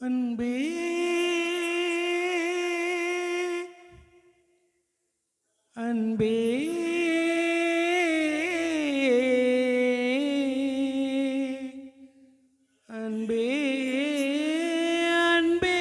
அன்பே அன்பே அன்பே அன்பே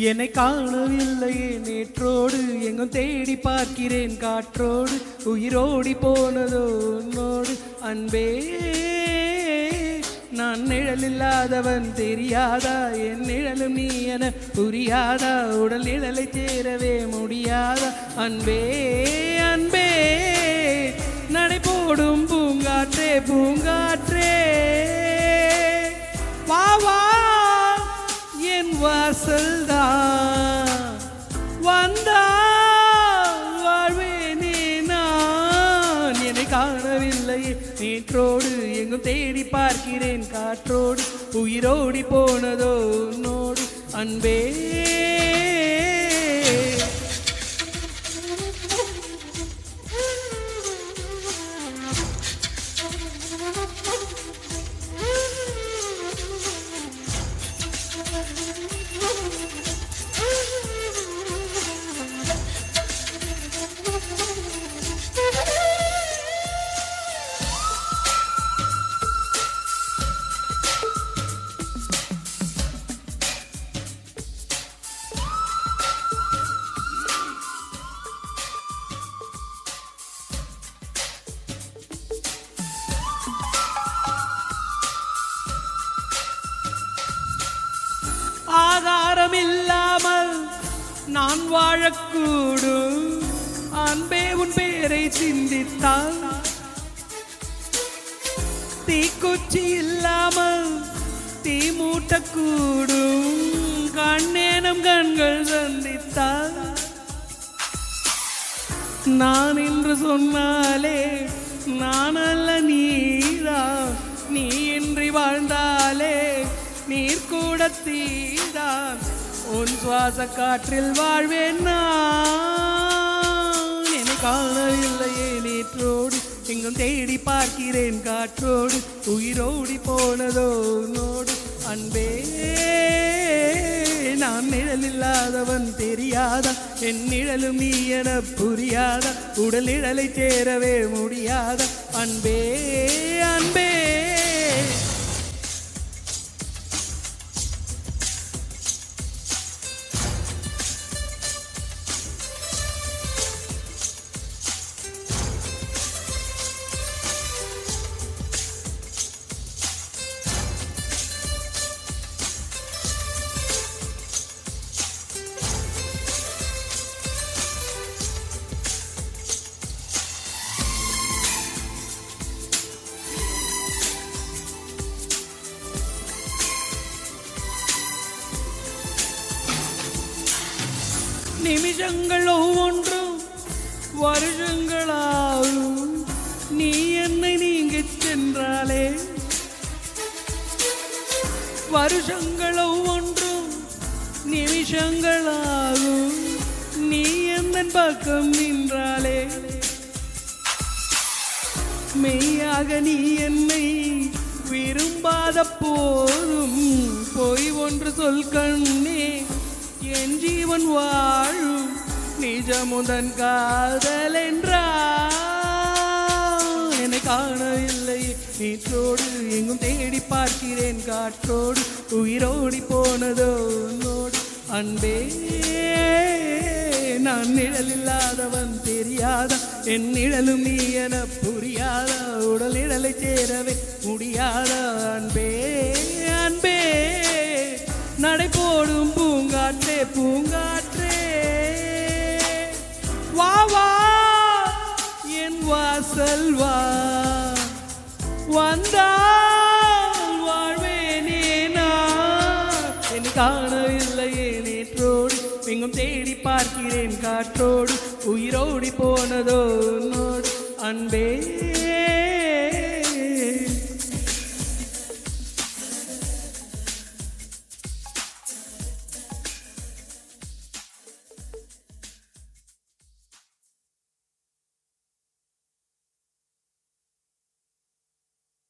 என்னை காணவில்லையே நேற்றோடு எங்கும் தேடி பார்க்கிறேன் காற்றோடு உயிரோடி போனதோ உன்னோடு அன்பே நான் நிழல் இல்லாதவன் தெரியாதா என் நிழலும் நீ என புரியாதா உடல் நிழலை சேரவே முடியாதா அன்பே அன்பே நடை போடும் பூங்காற்றே பூங்காற்றே வா வா என் வாசல்தான் வந்தால் வாழ்வேனே நான் என்னை காணவில்லை நேற்றோடு எங்கும் தேடி பார்க்கிறேன் காற்றோடு உயிரோடி போனதோ உன்னோடு அன்பே ஆதாரம் இல்லாமல் நான் வாழக்கூடும் அன்பே உன் பேரை சிந்தித்தால் தீக்குச்சி இல்லாமல் தீ மூட்டக்கூடும் கண்ணேனம் கண்கள் சந்தித்தால் நான் என்று சொன்னாலே நான் அல்ல நீதான் நீ இன்றி வாழ்ந்தாலே நீர் கூட தீதான் உன் சுவாச காற்றில் வாழ்வேன் நான் என்னை காணவில்லையே நேற்றோடு எங்கும் தேடி பார்க்கிறேன் காற்றோடு உயிரோடி போனதோ உன்னோடு அன்பே நான் நிழல் இல்லாதவன் தெரியாதா என் நிழலும் நீ என புரியாதா உடல் நிழலை சேரவே முடியாதா அன்பே அன்பே நிமிஷங்கள் ஒவ்வொன்றும் வருஷங்களாகும் நீ என்னை நீங்க சென்றாலே வருஷங்கள் ஒவ்வொன்றும் நிமிஷங்களாகும் நீ எந்த பக்கம் நின்றாலே மெய்யாக நீ என்னை விரும்பாத போதும் பொய் ஒன்று சொல் கண்ணே என் ஜீவன் வாழும் நிஜமுதன் காதல் என்றால் என்னை காணவில்லை நேற்றோடு எங்கும் தேடி பார்க்கிறேன் காற்றோடு உயிரோடி போனதோ உன்னோடு அன்பே நான் நிழல் இல்லாதவன் தெரியாதா என் நிழலும் நீ என புரியாதா உடல் நிழலை சேரவே முடியாதா அன்பே அன்பே நடை போடும் பூங்காற்றே பூங்காற்றே வா வா என் வாசல் வா வந்தால் வாழ்வேனே நான் என்னை காணவில்லையே நேற்றோடு எங்கும் தேடி பார்க்கிறேன் காற்றோடு உயிரோடி போனதோ உன்னோடு அன்பே